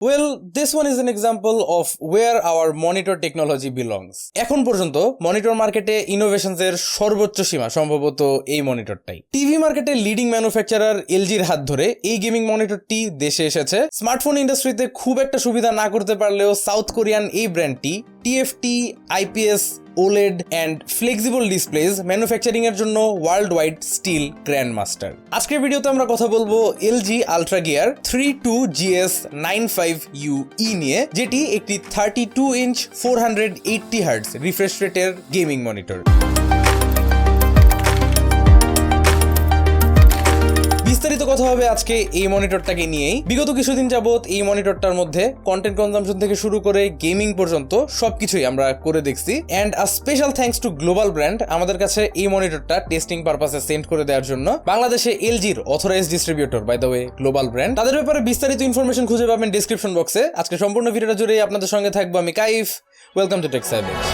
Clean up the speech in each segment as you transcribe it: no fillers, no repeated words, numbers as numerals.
Well, this one is an example of where our monitor technology belongs. এখন পর্যন্ত monitor মার্কেটে innovations এর সর্বোচ্চ সীমা সম্ভবত এই মনিটরটাই। টিভি মার্কেটে লিডিং ম্যানুফ্যাকচারার এলজির হাত ধরে এই গেমিং মনিটরটি দেশে এসেছে। স্মার্টফোন ইন্ডাস্ট্রিতে খুব একটা সুবিধা না করতে পারলেও সাউথ কোরিয়ান এই ব্র্যান্ডটি TFT, IPS, OLED and flexible displays manufacturing এর জন্য worldwide still grand master. আজকের ভিডিওতে আমরা কথা বলবো LG Ultra Gear 32GS95UE নিয়ে, যেটি একটি 32 ইঞ্চ 480 হার্টজ রিফ্রেশ রেটের গেমিং মনিটর। বিস্তারিত কথা হবে আজকে এই মনিটরটাকে নিয়েই। বিগত কিছুদিন যাবত এই মনিটরটার মধ্যে কন্টেন্ট কনজাম্পশন থেকে শুরু করে গেমিং পর্যন্ত সবকিছুই আমরা করে দেখছি। And a special thanks to global brand আমাদের কাছে এই মনিটরটা টেস্টিং পারপাসে সেন্ড করে দেওয়ার জন্য। বাংলাদেশে এলজির authorised distributor by the way global brand. তাদের ব্যাপারে বিস্তারিত ইনফরমেশন খুঁজে পাবেন ডিসক্রিপশন বক্সে। আজকে সম্পূর্ণ ভিডিওটা জুড়ে আপনাদের সঙ্গে থাকবো আমি Kaif. Welcome to Tech Cybex.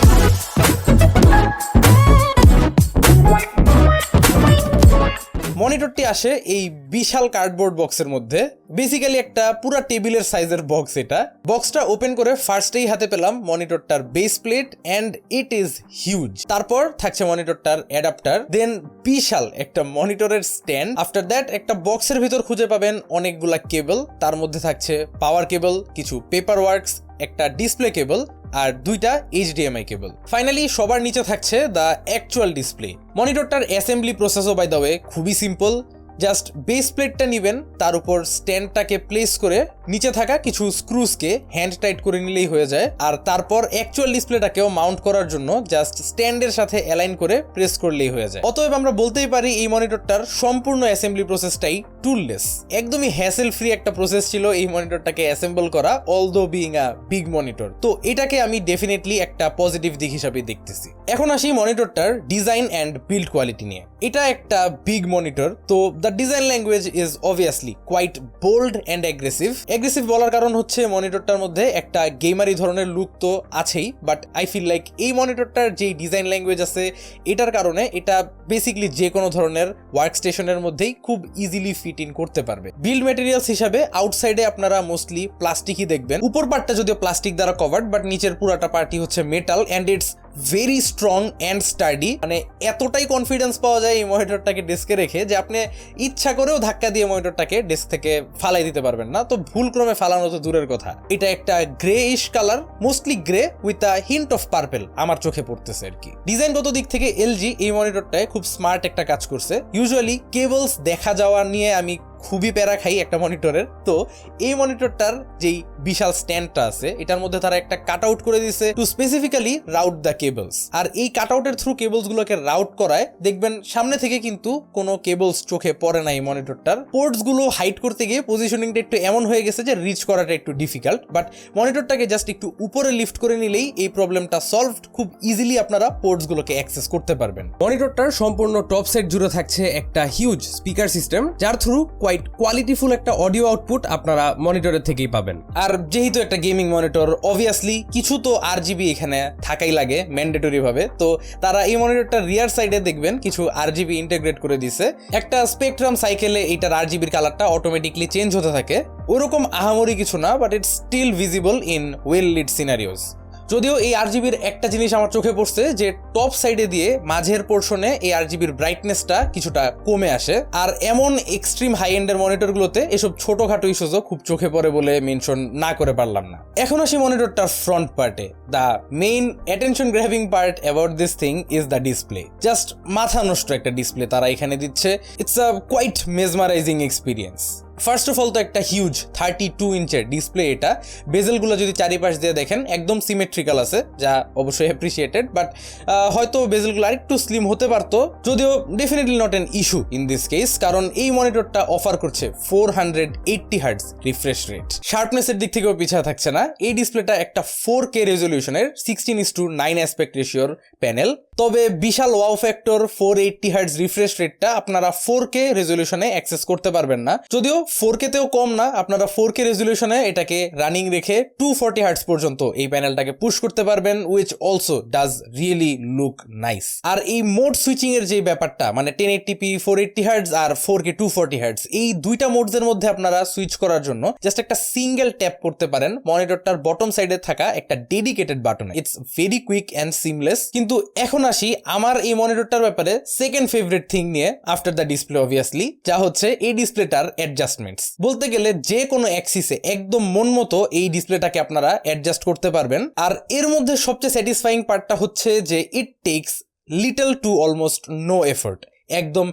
মনিটরটি আসে এই বিশাল কার্ডবোর্ড বক্সের মধ্যে, বেসিক্যালি একটা পুরা টেবিলের সাইজের বক্স। এটা বক্সটা ওপেন করে ফার্স্টেই হাতে পেলাম মনিটরটার base plate and it is huge. তারপর থাকছে মনিটরটার অ্যাডাপ্টার, দেন বিশাল একটা মনিটরের স্ট্যান্ড। আফটার দ্যাট একটা বক্সের ভিতর খুঁজে পাবেন অনেকগুলা কেবল, তার মধ্যে থাকছে পাওয়ার কেবল, কিছু পেপার ওয়ার্কস, একটা ডিসপ্লে কেবল আর দুইটা HDMI কেবল। ফাইনালি সবার নিচে থাকছে দ্য অ্যাকচুয়াল ডিসপ্লে। মনিটরটার অ্যাসেম্বলি প্রসেসও বাই দ্য ওয়ে খুবই সিম্পল। জাস্ট বেস প্লেটটা নিবেন, তার উপর স্ট্যান্ডটাকে প্লেস করে নিচে থাকা কিছু স্ক্রুজকে হ্যান্ড টাইট করে নিলেই হয়ে যায়। আর তারপর অ্যাকচুয়াল ডিসপ্লেটাকেও মাউন্ট করার জন্য জাস্ট স্ট্যান্ডের সাথে অ্যালাইন করে প্রেস করলেই হয়ে যায়। অতএব আমরা বলতেই পারি এই মনিটরটার সম্পূর্ণ অ্যাসেম্বলি প্রসেসটাই টুললেস। একদমই হ্যাসেল ফ্রি একটা প্রসেস ছিল এই মনিটরটাকে অ্যাসেম্বল করা, although being a big monitor. তো এটাকে আমি ডেফিনেটলি একটা পজিটিভ দিক হিসাবে দেখতেছি। এখন আসি মনিটরটার ডিজাইন অ্যান্ড বিল্ড কোয়ালিটি নিয়ে। এটা একটা বিগ মনিটর, তো the design language is obviously quite bold and aggressive. Aggressive বলার কারণ হচ্ছে মনিটরটার মধ্যে একটা গেমারি ধরনের লুক তো আছেই, বাট আই ফিল লাইক এই মনিটরটার যেই ডিজাইন ল্যাঙ্গুয়েজ আছে এটার কারণে এটা বেসিকলি যে কোনো ধরনের ওয়ার্ক স্টেশনের মধ্যেই খুব ইজিলি ফিট ইন করতে পারবে। বিল্ড ম্যাটেরিয়ালস হিসাবে আউটসাইডে আপনারা মোস্টলি প্লাস্টিকই দেখবেন। উপর পার্টটা যদিও প্লাস্টিক দ্বারা কভার্ড, বাট নিচের পুরাটা পার্টি হচ্ছে metal and it's very strong and Sturdy. মানে এতটাই কনফিডেন্স পাওয়া যায় এই মনিটরটাকে ডেস্কে রেখে যে আপনি ইচ্ছা করেও ধাক্কা দিয়ে মনিটরটাকে ডেস্ক থেকে ফালাই দিতে পারবেন না। তো ভুল ক্রমে ফালানো তো দূরের কথা। এটা একটা গ্রে ইশ colour, mostly grey with a hint of purple আমার চোখে পড়তেছে আর কি। ডিজাইনগত দিক থেকে এলজি এই মনিটরটায় খুব স্মার্ট একটা কাজ করছে। ইউজুয়ালি কেবলস দেখা যাওয়া নিয়ে আমি খুবই প্যারা খাই একটা মনিটরের। তো এই মনিটরটার যেই বিশাল স্ট্যান্ডটা আছে এটার মধ্যে তারা একটা কাট আউট করে দিছে to specifically route the cables. আর এই কাট আউটের থ্রু কেবলস গুলোকে রাউট করায় দেখবেন সামনে থেকে কিন্তু কোনো কেবলস চোখে পড়ে না এই মনিটরটার। পোর্টস গুলো হাইড করতে গিয়ে পজিশনিংটা একটু এমন হয়ে গেছে যে রিচ করাটা একটু ডিফিকাল্ট, বাট মনিটরটাকে জাস্ট একটু উপরে লিফট করে নিলেই এই প্রবলেমটা সলভড। খুব ইজিলি আপনারা পোর্টস গুলোকে অ্যাক্সেস করতে পারবেন। মনিটরটার সম্পূর্ণ টপ সেট জুড়ে থাকছে একটা হিউজ স্পিকার সিস্টেম, যার থ্রু কোয়ালিটিফুল একটা অডিও আউটপুট আপনারা মনিটরের থেকেই পাবেন। আর যেহেতু একটা গেমিং মনিটর, অবভিয়াসলি কিছু তো RGB এখানে থাকাই লাগে ম্যান্ডেটরি ভাবে। তো তারা এই মনিটরটার রিয়ার সাইডে দেখবেন কিছু RGB ইন্টিগ্রেট করে দিছে। একটা স্পেকট্রাম সাইকেলে এইটার RGBর কালারটা অটোমেটিকলি চেঞ্জ হতে থাকে। ওরকম আহামরি কিছু না, but it's still visible in well lit scenarios. যদিও এই RGBর একটা জিনিস আমার চোখে পড়ছে যে টপ সাইডে দিয়ে মাঝের পোর্শনে এই RGBর ব্রাইটনেসটা কিছুটা কমে আসে। আর এমন এক্সট্রিম হাই এন্ডের মনিটরগুলোতে এসব ছোটখাটো ইস্যুজও খুব চোখে পড়ে বলে মেনশন না করে পারলাম না। এখন আসি মনিটরটার ফ্রন্ট পার্টে। The main attention grabbing part about this thing is the display. Just মাথা নষ্ট একটা ডিসপ্লে তারা এখানে দিচ্ছে। It's a quite mesmerising experience. First of all তো একটা হিউজ 32 ইঞ্চের ডিসপ্লে এটা। বেজেলগুলো যদি চারিপাশ দিয়ে দেখেন একদম সিমেট্রিক্যাল আছে, যা অবশ্যই অ্যাপ্রিসিয়েটেড, বাট হয়তো বেজেলগুলো আরেকটু স্লিম হতে পারতো, যদিও definitely not an issue in this case, কারণ এই মনিটরটা অফার করছে 480 হার্টজ রিফ্রেশ রেট। শার্পনেসের দিক থেকেও পিছিয়ে থাকছে না। এই ডিসপ্লেটা একটা 4K রেজলিউশনের 16:9 অ্যাসপেক্ট রেশিওর প্যানেল। তবে বিশাল ওয়াও ফ্যাক্টর 480 হার্টজ রিফ্রেশ রেটটা আপনারা 4K রেজলিউশনে অ্যাক্সেস করতে পারবেন না। যদিও 4K তেও কম না, আপনারা 4K রেজলিউশনে এটাকে রানিং রেখে 240 হার্টজ পর্যন্ত এই প্যানেলটাকে পুশ করতে পারবেন, which also does really look nice. আর এই মোড সুইচিং এর যে ব্যাপারটা, মানে 1080p 480 হার্টজ আর 4K 240 হার্টজ, এই দুইটা মোডস এর মধ্যে আপনারা সুইচ করার জন্য জাস্ট একটা সিঙ্গেল ট্যাপ করতে পারেন মনিটরটার বটম সাইডে থাকা একটা ডেডিকেটেড বাটনে। It's very quick and seamless. কিন্তু এখন আসি আমার এই মনিটরটার ব্যাপারে সেকেন্ড ফেভারিট থিং নিয়ে, আফটার দ্য ডিসপ্লে অবভিয়াসলি, যা হচ্ছে এই ডিসপ্লেটার অ্যাডজাস্টমেন্টস। বলতে গেলে যে কোনো অ্যাক্সিসে একদম মন মতো এই ডিসপ্লেটাকে আপনারা অ্যাডজাস্ট করতে পারবেন। আর এর মধ্যে সবচেয়ে স্যাটিসফাইং পার্টটা হচ্ছে যে it takes little to almost no effort. একদম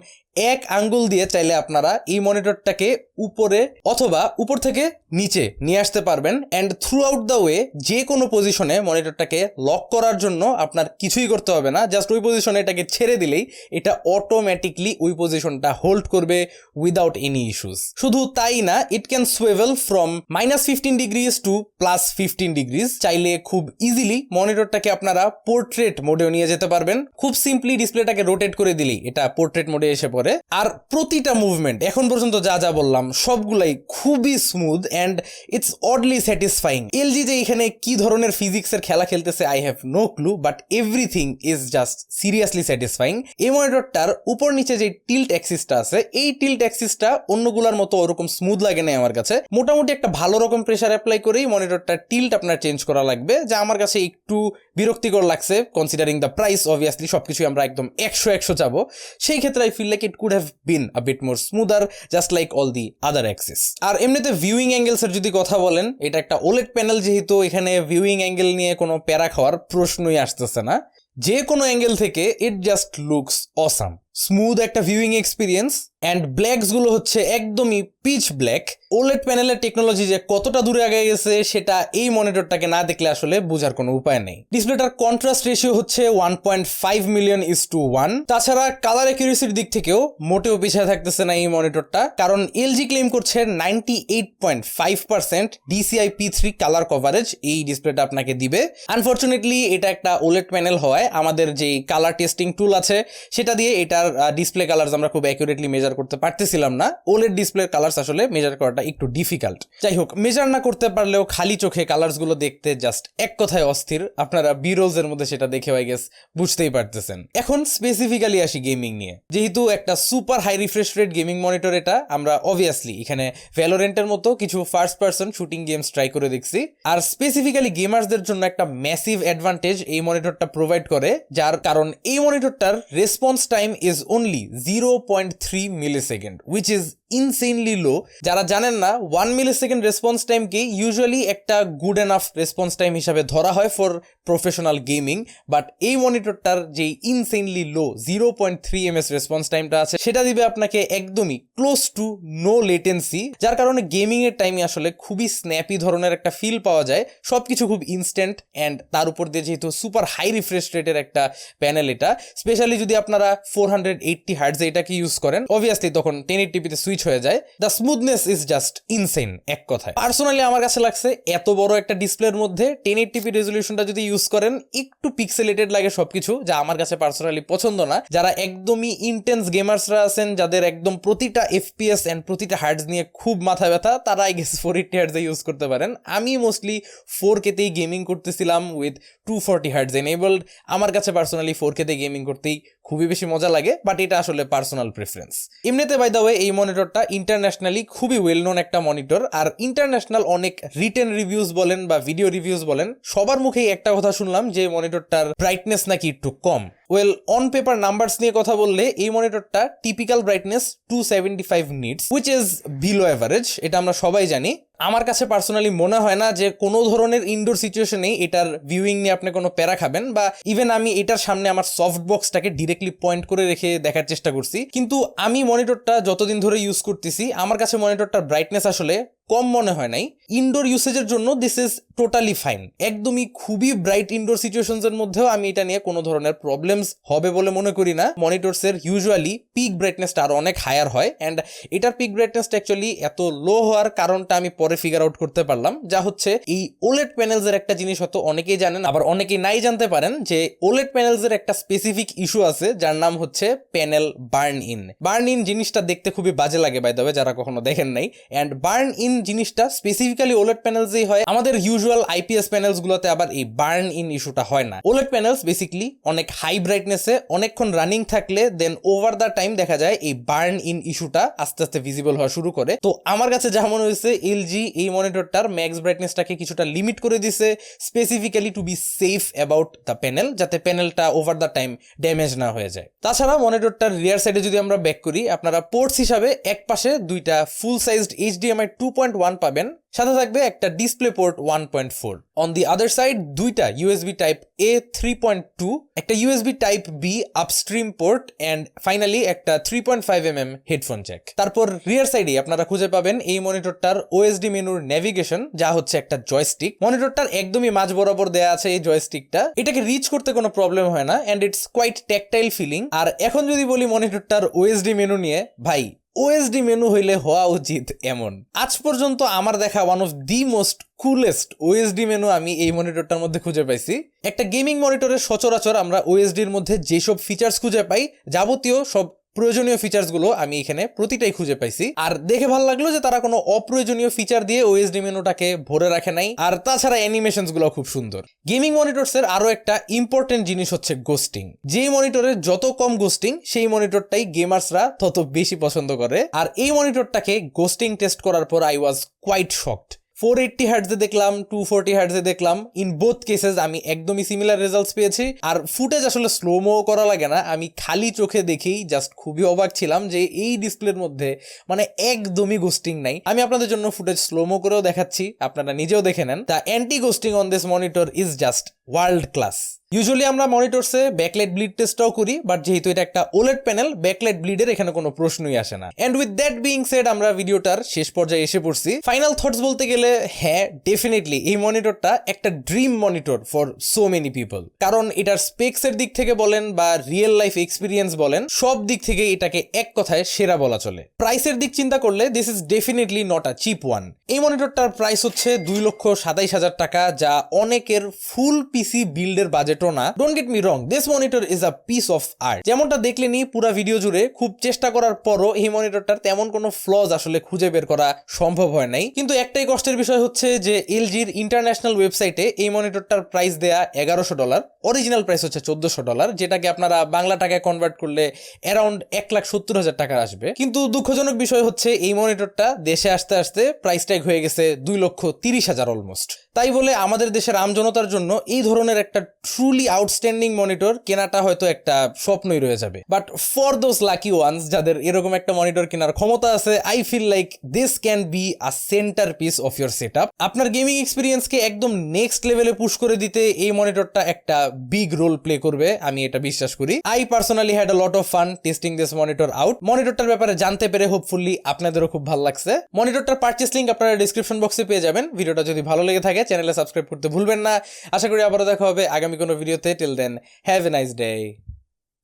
এক আঙ্গুল দিয়ে চাইলে আপনারা এই মনিটরটাকে উপরে অথবা উপর থেকে নিচে নিয়ে আসতে পারবেন, and through out the way যে কোনো পজিশনে মনিটরটাকে লক করার জন্য আপনার কিছুই করতে হবে না। জাস্ট ওই পজিশনে এটাকে ছেড়ে দিলেই এটা অটোমেটিকলি ওই পজিশনটা হোল্ড করবে উইদাউট এনি ইস্যুস। শুধু তাই না, it can swivel from -15 degrees to +15 degrees. চাইলে খুব ইজিলি মনিটরটাকে আপনারা পোর্ট্রেট মোডেও নিয়ে যেতে পারবেন। খুব সিম্পলি ডিসপ্লেটাকে রোটেট করে দিলেই এটা পোর্ট্রেট মোডে এসে পড়ে। আর প্রতিটা মুভমেন্ট এখন পর্যন্ত যা যা বললাম সবগুলাই খুবই smooth and it's oddly satisfying. LG যে এখানে কি ধরনের ফিজিক্সের খেলা খেলতেছে I have no clue, but everything is just seriously satisfying. এই মনিটরটার উপর নিচে যে টিল্ট অ্যাক্সিসটা আছে, এই টিল্ট অ্যাক্সিসটা অন্যগুলোর মতো ওরকম স্মুথ লাগে না আমার কাছে। মোটামুটি একটা ভালো রকম প্রেসার অ্যাপ্লাই করেই মনিটরটার টিল্ট আপনার চেঞ্জ করা লাগবে, যা আমার কাছে একটু বিরক্তিকর লাগছে কনসিডারিং দ্য প্রাইস। অবভিয়াসলি সবকিছু আমরা একদম 100 যাবো, সেই ক্ষেত্রে I feel like it could have been a bit more smoother, just like all the other axis. আর এমনিতে ভিউইং অ্যাঙ্গেলসের যদি কথা বলেন, এটা একটা ওলেড প্যানেল, যেহেতু এখানে ভিউইং অ্যাঙ্গেল নিয়ে কোনো প্যারা খাওয়ার প্রশ্নই আসতেছে না। যে কোনো অ্যাঙ্গেল থেকে it just looks awesome. Smooth একটা ভিউইং এক্সপিরিয়েন্স, অ্যান্ড ব্ল্যাকস গুলো হচ্ছে একদমই পিচ ব্ল্যাক। ওলেড প্যানেলের টেকনোলজি যে কতটা দূরে আগে গেছে সেটা এই মনিটরটাকে না দেখলে আসলে বোঝার কোনো উপায় নেই। ডিসপ্লেটার কন্ট্রাস্ট রেশিও হচ্ছে 1.5 মিলিয়ন/1। তাছাড়া কালার অ্যাকুরেসির দিক থেকেও মোটেও পিছিয়ে থাকতেছে না এই মনিটরটা, কারণ এলজি ক্লেম করছে 98.5% DCI P3 কালার কভারেজ এই ডিসপ্লেটা আপনাকে দিবে। আনফরচুনেটলি এটা একটা ওলেড প্যানেল হওয়ায় আমাদের যে কালার টেস্টিং টুল আছে সেটা দিয়ে এটার ডিসপ্লে কালার আমরা খুব অ্যাকুরেটলি মেজার করতে পারতেছিলাম না। ওলেড ডিসপ্লের কালার্স আসলে মেজার করাটা একটু ডিফিকাল্ট। যাই হোক, মেজার না করতে পারলেও খালি চোখে কালার্স গুলো দেখতে জাস্ট এক কথায় অস্থির। আপনারা বিরোলস এর মধ্যে সেটা দেখে আই গেস বুঝতেই পারতেছেন। এখন স্পেসিফিক্যালি আসি গেমিং নিয়ে। যেহেতু একটা super high refresh rate gaming monitor এটা, আমরা অবভিয়াসলি এখানে ভ্যালোরেন্টের মতো কিছু first person shooting games try করে দেখছি। আর স্পেসিফিক্যালি গেমার্সদের জন্য একটা ম্যাসিভ অ্যাডভান্টেজ এই মনিটরটা প্রোভাইড করে, যার কারণ এই মনিটরটার response time is only 0.3 millisecond, which is insanely low. যারা জানেন না, 1 মিলিসেকেন্ড রেসপন্স টাইমকে ইউজুয়ালি একটা গুড এনাফ রেসপন্স টাইম হিসাবে ধরা হয় ফর প্রফেশনাল গেমিং, বাট এই মনিটরটার যে ইনসেনলি লো 0.3 ms রেসপন্স টাইমটা আছে সেটা দিবে আপনাকে একদমই ক্লোজ টু নো লেটেন্সি, যার কারণে গেমিং এর টাইমে আসলে খুবই স্ন্যাপি ধরনের একটা ফিল পাওয়া যায়। সবকিছু খুব ইনস্ট্যান্ট, অ্যান্ড তার উপর দিয়ে যেহেতু সুপার হাই রিফ্রেশ রেটের একটা প্যানেল এটা, স্পেশালি যদি আপনারা 480 হার্টজে এটাকে ইউজ করেন, অবভিয়াসলি তখন 1080p তে সুইচ হয়ে যায়। The smoothness is just insane এক কথায়। পার্সোনালি আমার কাছে লাগছে এত বড় একটা ডিসপ্লের মধ্যে 1080p রেজলিউশনটা যদি ইউজ করেন, একটু পিক্সেলেটেড লাগে সবকিছু, যা আমার কাছে পার্সোনালি পছন্দ না। যারা একদমই ইন্টেন্স গেমার্সরা আছেন, যাদের একদম প্রতিটা FPS এন্ড প্রতিটা হার্টজ নিয়ে খুব মাথা ব্যথা, তারা আই গেস 480 হার্টজে ইউজ করতে পারেন। আমি মোস্টলি 4K তেই গেমিং করতেছিলাম উইথ 240 হার্টজ এনেবলড। আমার কাছে পার্সোনালি 4K তে গেমিং করতেই খুবই বেশি মজা লাগে, বাট এটা আসলে পার্সোনাল প্রেফারেন্স। এমনিতে বাই দ্য ওয়ে এই মনিটরটা ইন্টারন্যাশনালি খুবই ওয়েল নোন একটা মনিটর, আর ইন্টারন্যাশনাল অনেক রিটেন রিভিউজ বলেন বা ভিডিও রিভিউজ বলেন, সবার মুখেই একটা কথা শুনলাম যে মনিটরটার ব্রাইটনেস নাকি একটু কম। ওয়েল, অন পেপার নাম্বারস নিয়ে কথা বললে এই মনিটরটা typical brightness 275 nits, which is below average, এটা আমরা সবাই জানি। আমার কাছে পার্সোনালি মনে হয় না যে কোনো ধরনের ইনডোর সিচুয়েশনেই এটার ভিউইং নিয়ে আপনি কোনো প্যারা খাবেন, বা ইভেন আমি এটার সামনে আমার সফট বক্সটাকে ডিরেক্টলি পয়েন্ট করে রেখে দেখার চেষ্টা করছি। কিন্তু আমি মনিটরটা যতদিন ধরে ইউজ করতেছি, আমার কাছে মনিটরটার ব্রাইটনেস আসলে কম মনে হয় নাই। ইনডোর ইউসেজের জন্য দিস ইজ টোটালি ফাইন, একদমই খুবই ব্রাইট ইনডোর সিচুয়েশনস এর মধ্যেও আমি এটা নিয়ে কোনো ধরনের প্রবলেমস হবে বলে মনে করি না। মনিটরসের ইউজুয়ালি পিক ব্রাইটনেসটা আরো অনেক হায়ার হয়, অ্যান্ড এটার পিক ব্রাইটনেসটা অ্যাকচুয়ালি এত লো হওয়ার কারণটা আমি পরে ফিগার আউট করতে পারলাম, যা হচ্ছে এই ওলেড প্যানেলস এর একটা জিনিস হয়তো অনেকেই জানেন, আবার অনেকেই নাই জানতে পারেন যে ওলেড প্যানেলস এর একটা স্পেসিফিক ইস্যু আছে যার নাম হচ্ছে panel burn in. Burn in জিনিসটা দেখতে খুবই বাজে লাগে বাই দ্য ওয়ে, যারা কখনো দেখেন নাই। অ্যান্ড বার্ন ইন জিনিসটা স্পেসিফিক্যালি ওলেড প্যানেলসেই হয়, আমাদের ইউজুয়াল আইপিএস প্যানেলস গুলোতে আবার এই বার্ন ইন ইস্যুটা হয় না। ওলেড প্যানেলস বেসিক্যালি অনেক হাই ব্রাইটনেসে অনেকক্ষণ রানিং থাকলে দেন ওভার দ্য টাইম দেখা যায় এই বার্ন ইন ইস্যুটা আস্তে আস্তে ভিজিবল হওয়া শুরু করে। তো আমার কাছে যা মনে হয়েছে এলজি এই মনিটরটার ম্যাক্স ব্রাইটনেসটাকে কিছুটা লিমিট করে দিছে, specifically to be safe about the panel, যাতে প্যানেলটা ওভার দ্য টাইম ড্যামেজ না হয়ে যায়। তাছাড়া মনিটরটার রিয়ার সাইডে যদি আমরা ব্যাক করি, আপনারা পোর্টস হিসাবে এক পাশে দুইটা ফুল সাইজড HDMI 2.1 পাবেন, সাথে থাকবে একটা display port 1.4। On the other side দুইটা ইউএসবি টাইপ A 3.2, একটা USB type B upstream port, and finally একটা 3.5mm হেডফোন জ্যাক। তারপর রিয়ার সাইডে আপনারা খুঁজে পাবেন এই মনিটরটার OSD মেনুর নেভিগেশন, যা হচ্ছে একটা জয়স্টিক। মনিটরটার একদমই মাঝ বরাবর দেয়া আছে এই জয়স্টিকটা, এটাকে রিচ করতে কোনো প্রবলেম হয় না, and it's quite tactile feeling. আর এখন যদি বলি মনিটরটার OSD মেনু নিয়ে, ভাই OSD মেনু হইলে হওয়া উচিত এমন। আজ পর্যন্ত আমার দেখা one of the most coolest OSD menu আমি এই মনিটরটার মধ্যে খুঁজে পাইছি। একটা গেমিং মনিটরের সচরাচর আমরা OSD এর মধ্যে যেসব ফিচার্স খুঁজে পাই, যাবতীয় সব প্রয়োজনীয় ফিচার্স গুলো আমি এখানে প্রতিটাই খুঁজে পাইছি। আর দেখে ভালো লাগলো যে তারা কোনো অপ্রয়োজনীয় ফিচার দিয়ে OSD মেনুটাকে ভরে রাখে নাই। আর তাছাড়া অ্যানিমেশনস গুলো খুব সুন্দর। গেমিং মনিটরস এর আরো একটা ইম্পর্টেন্ট জিনিস হচ্ছে গোস্টিং। যেই মনিটরের যত কম গোস্টিং, সেই মনিটরটাই গেমার্সরা তত বেশি পছন্দ করে। আর এই মনিটরটাকে গোস্টিং টেস্ট করার পর আই ওয়াজ কোয়াইট শকড। 480 হার্টজে দেখলাম, 240 হার্টজে দেখলাম, ইন বোথ কেসেস আমি একদমই সিমিলার রেজাল্টস পেয়েছি। আর ফুটেজ আসলে স্লোমো করা লাগে না, আমি খালি চোখে দেখেই জাস্ট খুবই অবাক ছিলাম যে এই ডিসপ্লের মধ্যে মানে একদমই গোস্টিং নাই। আমি আপনাদের জন্য ফুটেজ স্লোমো করেও দেখাচ্ছি, আপনারা নিজেও দেখে নেন। The anti ghosting on this monitor is just world class. Usually আমরা মনিটরসে ব্যাকলাইট ব্লিড টেস্টটাও করি, বাট যেহেতু এটা একটা ওলেড প্যানেল, ব্যাকলাইট ব্লিডের এখানে কোনো প্রশ্নই আসে না। And with that being said আমরা ভিডিওটার শেষ পর্যায়ে এসে পড়ছি। ফাইনাল থটস বলতে গেলে, হ্যাঁ ডেফিনেটলি এই মনিটরটা একটা dream monitor for so many people, কারণ এটার স্পেক্স এর দিক থেকে বলেন বা রিয়েল লাইফ এক্সপিরিয়েন্স বলেন, সব দিক থেকে এটাকে এক কথায় সেরা বলা চলে। প্রাইসের দিক চিন্তা করলে this is definitely not a cheap one. এই মনিটরটার প্রাইস হচ্ছে 2,27,000 টাকা, যা অনেকের ফুল পিসি বিল্ডের বাজেটও না। Don't get me wrong, this monitor is a piece of art. যেমনটা দেখলেনি পুরো ভিডিও জুড়ে, খুব চেষ্টা করার পরও এই মনিটরটার তেমন কোনো ফ্লজ আসলে খুঁজে বের করা সম্ভব হয় নাই। কিন্তু একটাই কষ্টের বিষয় হচ্ছে যে এলজির ইন্টারন্যাশনাল ওয়েবসাইটে এই মনিটরটার প্রাইস দেয়া $1,100, অরিজিনাল প্রাইস হচ্ছে $1,400, যেটাকে আপনারা বাংলা টাকায় কনভার্ট করলে অ্যারাউন্ড 1,70,000 টাকা আসবে। কিন্তু দুঃখজনক বিষয় হচ্ছে এই মনিটরটা দেশে আসতে আসতে প্রাইস ট্যাগ হয়ে গেছে 2,30,000 অলমোস্ট। তাই বলে আমাদের দেশের আমজনতার জন্য এই ধরনের একটা ট্রুলি আউটস্ট্যান্ডিং মনিটর কেনাটা হয়তো একটা স্বপ্নই রয়ে যাবে। But for those lucky ones যাদের এরকম একটা মনিটর কেনার ক্ষমতা আছে, I feel like this can be a centre piece of your setup. আপনার গেমিং এক্সপিরিয়েন্সকে একদম নেক্সট লেভেলে পুশ করে দিতে এই মনিটরটা একটা বিগ রোল প্লে করবে, আমি এটা বিশ্বাস করি। I personally had a lot of fun testing this monitor out. মনিটরটার ব্যাপারে জানতে পেরে হোপফুলি আপনাদেরও খুব ভালো লাগছে। মনিটরটার পারচেস লিংক আপনারা ডিসক্রিপশন বক্সে পেয়ে যাবেন। ভিডিওটা যদি ভালো লেগে থাকে চ্যানেলে সাবস্ক্রাইব করতে ভুলবেন না। আশা করি আবারও দেখা হবে আগামী কোনো ভিডিওতে। Till then, have a nice day,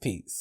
piece.